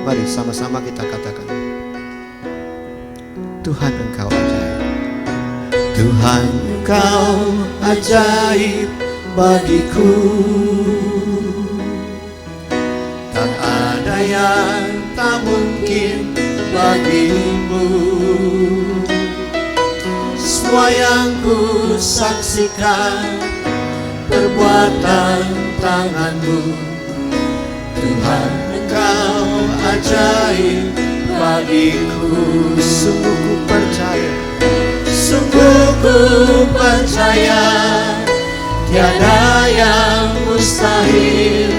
Mari sama-sama kita katakan, Tuhan, Engkau ajaib. Tuhan, Engkau ajaib bagiku, tak ada yang tak mungkin bagimu. Semua yang ku saksikan perbuatan tanganmu. Tuhan, Engkau ajaib bagiku. Sungguh ku percaya, sungguh ku percaya, tiada yang mustahil.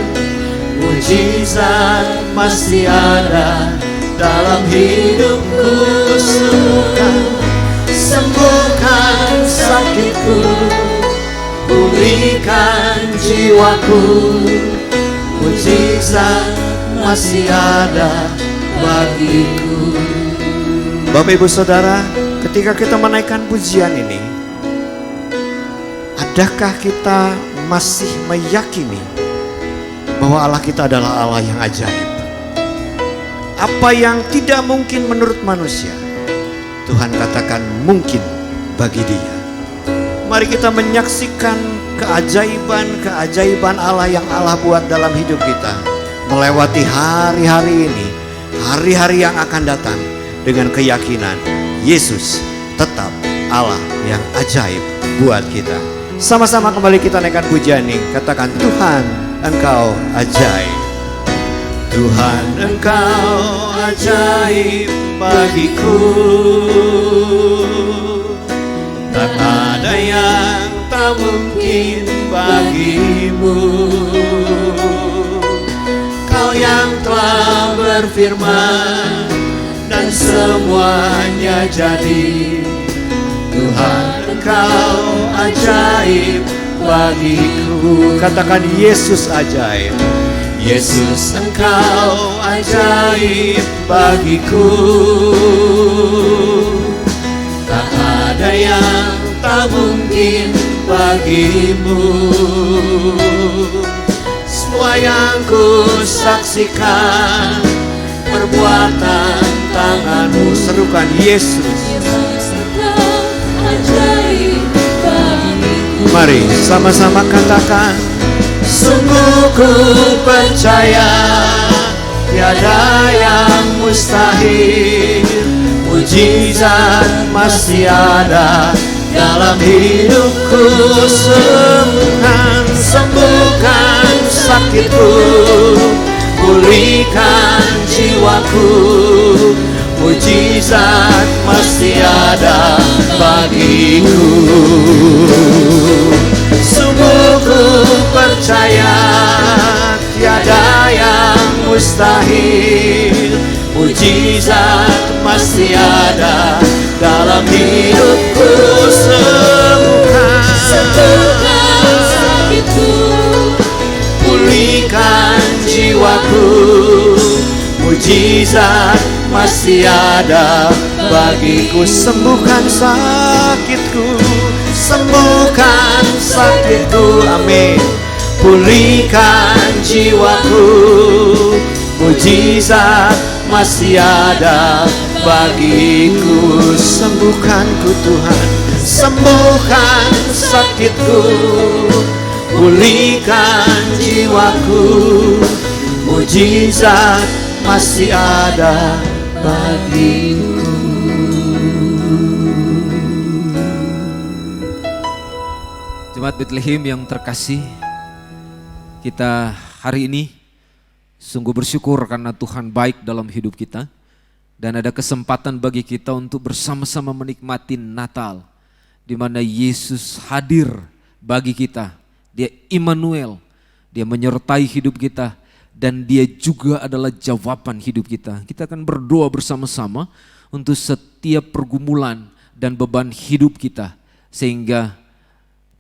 Mujizat masih ada dalam hidupku. Sembuhkan sakitku, pulihkan jiwaku. Mujizat masih ada bagiku. Bapak Ibu Saudara, ketika kita menaikkan pujian ini, adakah kita masih meyakini bahwa Allah kita adalah Allah yang ajaib? Apa yang tidak mungkin menurut manusia, Tuhan katakan mungkin bagi Dia. Mari kita menyaksikan keajaiban Allah yang Allah buat dalam hidup kita, melewati hari-hari ini, hari-hari yang akan datang, dengan keyakinan Yesus tetap Allah yang ajaib buat kita. Sama-sama kembali kita naikkan pujian ini, katakan, Tuhan, Engkau ajaib. Tuhan, Engkau ajaib bagiku, tak ada yang tak mungkin bagimu. Kau yang telah berfirman dan semuanya jadi. Tuhan, Engkau ajaib bagiku. Katakan, Yesus ajaib. Yesus, Engkau ajaib bagiku, tak ada yang tak mungkin bagimu. Semua yang ku saksikan perbuatan tanganmu. Serukan Yesus. Mari sama-sama katakan, sungguh ku percaya tiada yang mustahil. Mujizat masih ada dalam hidupku. Sembuhkan sakitku, pulihkan jiwaku. Mujizat masih ada bagiku. Sungguh ku percaya tiada yang mustahil. Mujizat masih ada dalam hidupku. Sembuhkan sakitku, pulihkan jiwaku. Mujizat masih ada bagiku. Sembuhkan sakitku, sembuhkan sakitku, amin. Pulihkan jiwaku. Mujizat masih ada bagiku. Sembuhkanku Tuhan, sembuhkan sakitku, pulihkan jiwaku. Mujizat masih ada bagiku. Jemaat Bethlehem yang terkasih, kita hari ini sungguh bersyukur karena Tuhan baik dalam hidup kita. Dan ada kesempatan bagi kita untuk bersama-sama menikmati Natal, di mana Yesus hadir bagi kita. Dia Immanuel, dia menyertai hidup kita, dan dia juga adalah jawaban hidup kita. Kita akan berdoa bersama-sama untuk setiap pergumulan dan beban hidup kita, sehingga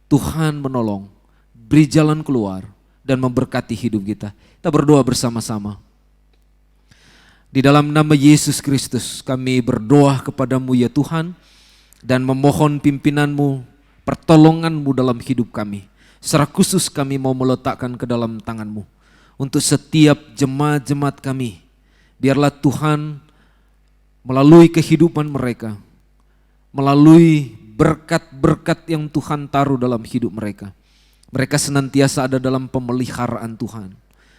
Tuhan menolong, beri jalan keluar, dan memberkati hidup kita. Kita berdoa bersama-sama. Di dalam nama Yesus Kristus kami berdoa kepadamu ya Tuhan, dan memohon pimpinanmu, pertolonganmu dalam hidup kami. Secara khusus kami mau meletakkan ke dalam tanganmu untuk setiap jemaat-jemaat kami. Biarlah Tuhan melalui kehidupan mereka, melalui berkat-berkat yang Tuhan taruh dalam hidup mereka, mereka senantiasa ada dalam pemeliharaan Tuhan.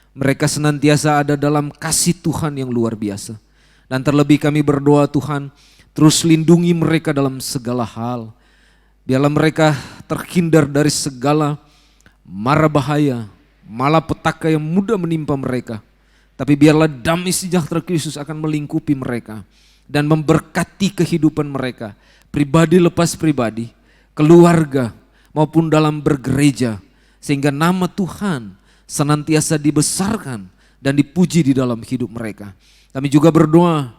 Mereka senantiasa ada dalam kasih Tuhan yang luar biasa. Dan terlebih kami berdoa Tuhan, terus lindungi mereka dalam segala hal. Biarlah mereka terhindar dari segala mara bahaya, malapetaka yang mudah menimpa mereka. Tapi biarlah damai sejahtera Kristus akan melingkupi mereka dan memberkati kehidupan mereka, pribadi lepas pribadi, keluarga maupun dalam bergereja, sehingga nama Tuhan senantiasa dibesarkan dan dipuji di dalam hidup mereka. Kami juga berdoa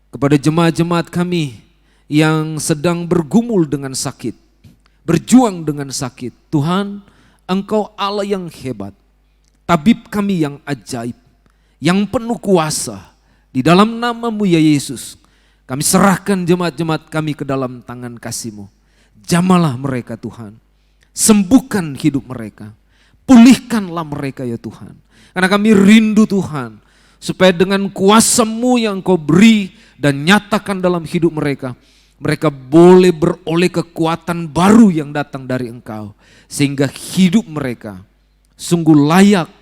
kepada jemaat-jemaat kami yang sedang bergumul dengan sakit, berjuang dengan sakit. Tuhan, Engkau Allah yang hebat, tabib kami yang ajaib, yang penuh kuasa. Di dalam nama-Mu ya Yesus, kami serahkan jemaat-jemaat kami ke dalam tangan kasih-Mu. Jamalah mereka Tuhan, sembuhkan hidup mereka, pulihkanlah mereka ya Tuhan. Karena kami rindu Tuhan, supaya dengan kuasa-Mu yang Engkau beri dan nyatakan dalam hidup mereka, mereka boleh beroleh kekuatan baru yang datang dari Engkau. Sehingga hidup mereka sungguh layak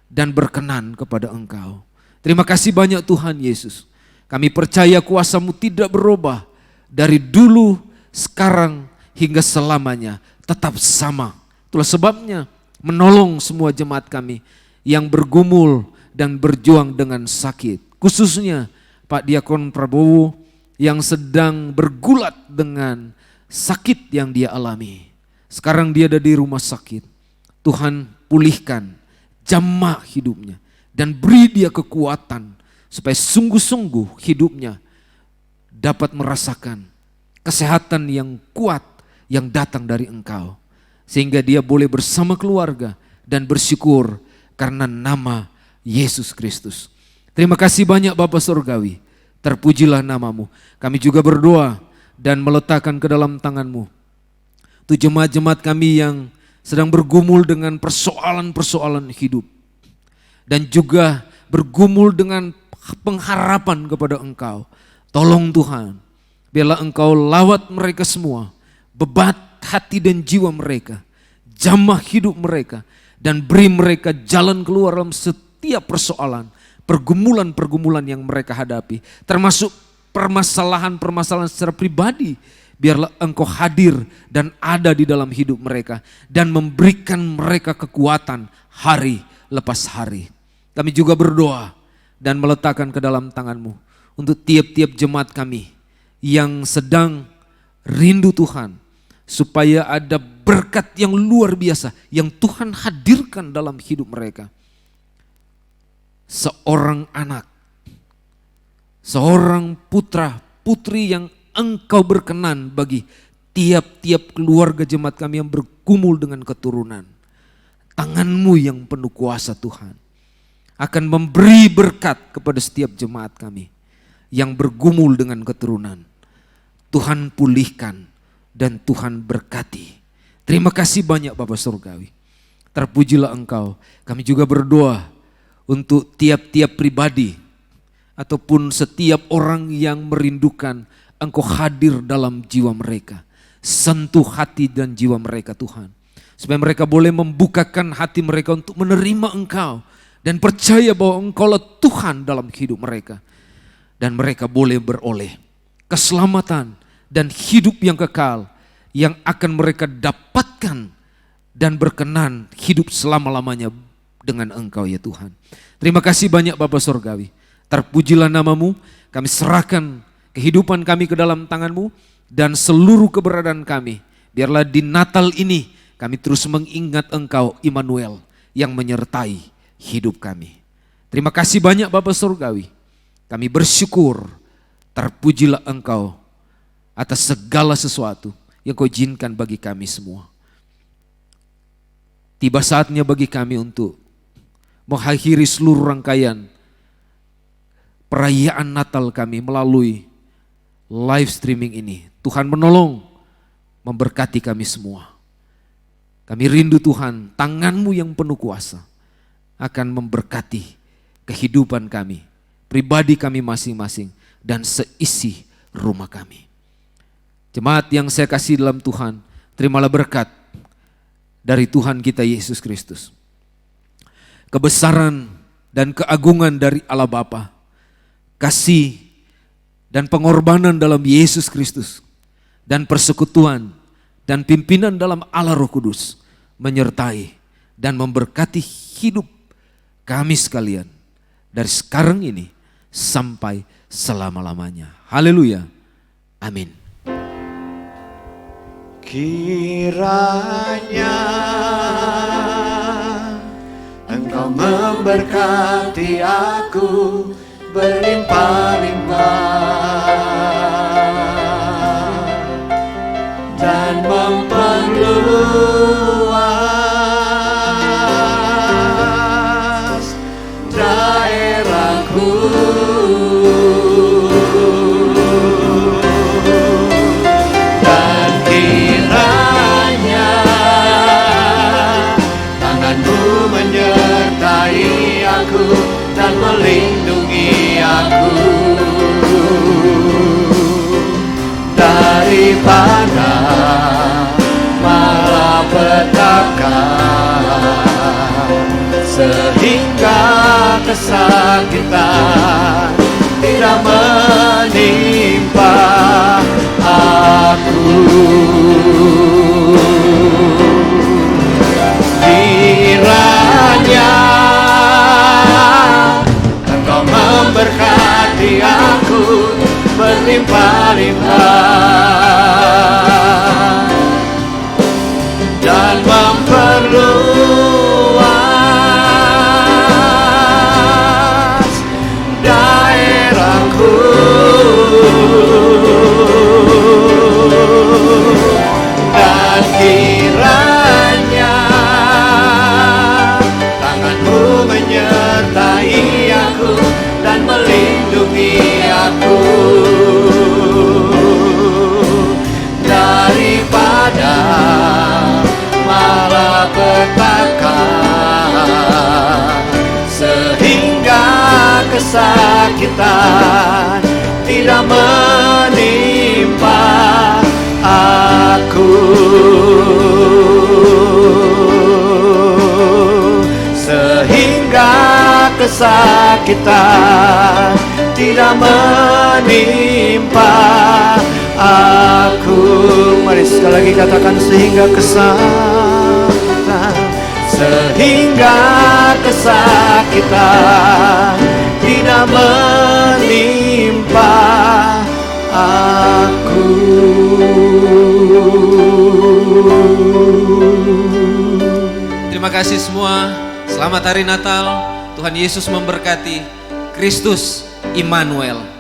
dan berkenan kepada Engkau. Terima kasih banyak Tuhan Yesus. Kami percaya kuasa-Mu tidak berubah dari dulu, sekarang, hingga selamanya. Tetap sama. Itulah sebabnya menolong semua jemaat kami yang bergumul dan berjuang dengan sakit. Khususnya Pak Diakon Prabowo yang sedang bergulat dengan sakit yang dia alami. Sekarang dia ada di rumah sakit. Tuhan pulihkan, jamah hidupnya, dan beri dia kekuatan supaya sungguh-sungguh hidupnya dapat merasakan kesehatan yang kuat yang datang dari Engkau. Sehingga dia boleh bersama keluarga dan bersyukur karena nama Yesus Kristus. Terima kasih banyak Bapa Surgawi, terpujilah nama-Mu. Kami juga berdoa dan meletakkan ke dalam tangan-Mu Untuk jemaat-jemaat kami yang sedang bergumul dengan persoalan-persoalan hidup. Dan juga bergumul dengan pengharapan kepada Engkau. Tolong Tuhan, biarlah Engkau lawat mereka semua, bebat hati dan jiwa mereka, jamah hidup mereka, dan beri mereka jalan keluar dalam setiap persoalan, pergumulan-pergumulan yang mereka hadapi, termasuk permasalahan-permasalahan secara pribadi. Biarlah Engkau hadir dan ada di dalam hidup mereka dan memberikan mereka kekuatan hari lepas hari. Kami juga berdoa dan meletakkan ke dalam tangan-Mu untuk tiap-tiap jemaat kami yang sedang rindu Tuhan, supaya ada berkat yang luar biasa yang Tuhan hadirkan dalam hidup mereka. Seorang anak, seorang putra putri yang Engkau berkenan bagi tiap-tiap keluarga jemaat kami yang bergumul dengan keturunan. Tangan-Mu yang penuh kuasa Tuhan akan memberi berkat kepada setiap jemaat kami yang bergumul dengan keturunan. Tuhan pulihkan dan Tuhan berkati. Terima kasih banyak Bapa Surgawi. Terpujilah Engkau. Kami juga berdoa untuk tiap-tiap pribadi ataupun setiap orang yang merindukan Engkau hadir dalam jiwa mereka. Sentuh hati dan jiwa mereka Tuhan. Supaya mereka boleh membukakan hati mereka untuk menerima Engkau. Dan percaya bahwa Engkaulah Tuhan dalam hidup mereka. Dan mereka boleh beroleh keselamatan dan hidup yang kekal. Yang akan mereka dapatkan dan berkenan hidup selama-lamanya dengan Engkau ya Tuhan. Terima kasih banyak Bapa Surgawi. Terpujilah nama-Mu. Kami serahkan kehidupan kami ke dalam tangan-Mu dan seluruh keberadaan kami. Biarlah di Natal ini kami terus mengingat Engkau Immanuel yang menyertai hidup kami. Terima kasih banyak Bapa Surgawi. Kami bersyukur, terpujilah Engkau atas segala sesuatu yang Kau izinkan bagi kami semua. Tiba saatnya bagi kami untuk mengakhiri seluruh rangkaian perayaan Natal kami melalui live streaming ini. Tuhan menolong, memberkati kami semua. Kami rindu Tuhan, tangan-Mu yang penuh kuasa akan memberkati kehidupan kami, pribadi kami masing-masing, dan seisi rumah kami. Jemaat yang saya kasih dalam Tuhan, terimalah berkat dari Tuhan kita Yesus Kristus. Kebesaran dan keagungan dari Allah Bapa, kasih dan pengorbanan dalam Yesus Kristus, dan persekutuan dan pimpinan dalam Allah Roh Kudus menyertai dan memberkati hidup kami sekalian dari sekarang ini sampai selama-lamanya. Haleluya. Amin. Kiranya Engkau memberkati aku berlimpah-limpah dan memperluas daerahku, dan kiranya tangan-Mu menyertai aku dan melindungi aku daripada malapetaka, sehingga kesakitan tidak menimpa aku. Kiranya Engkau memberkati aku berlimpah-limpah dan memperluas daerahku, dan kiranya tangan-Mu menyertai aku dan melindungi aku daripada kesakitan tidak menimpa aku, sehingga kesakitan tidak menimpa aku. Mari sekali lagi katakan, sehingga kesakitan, sehingga kesakitan tidak menimpa aku. Terima kasih semua. Selamat hari Natal. Tuhan Yesus memberkati. Kristus Immanuel.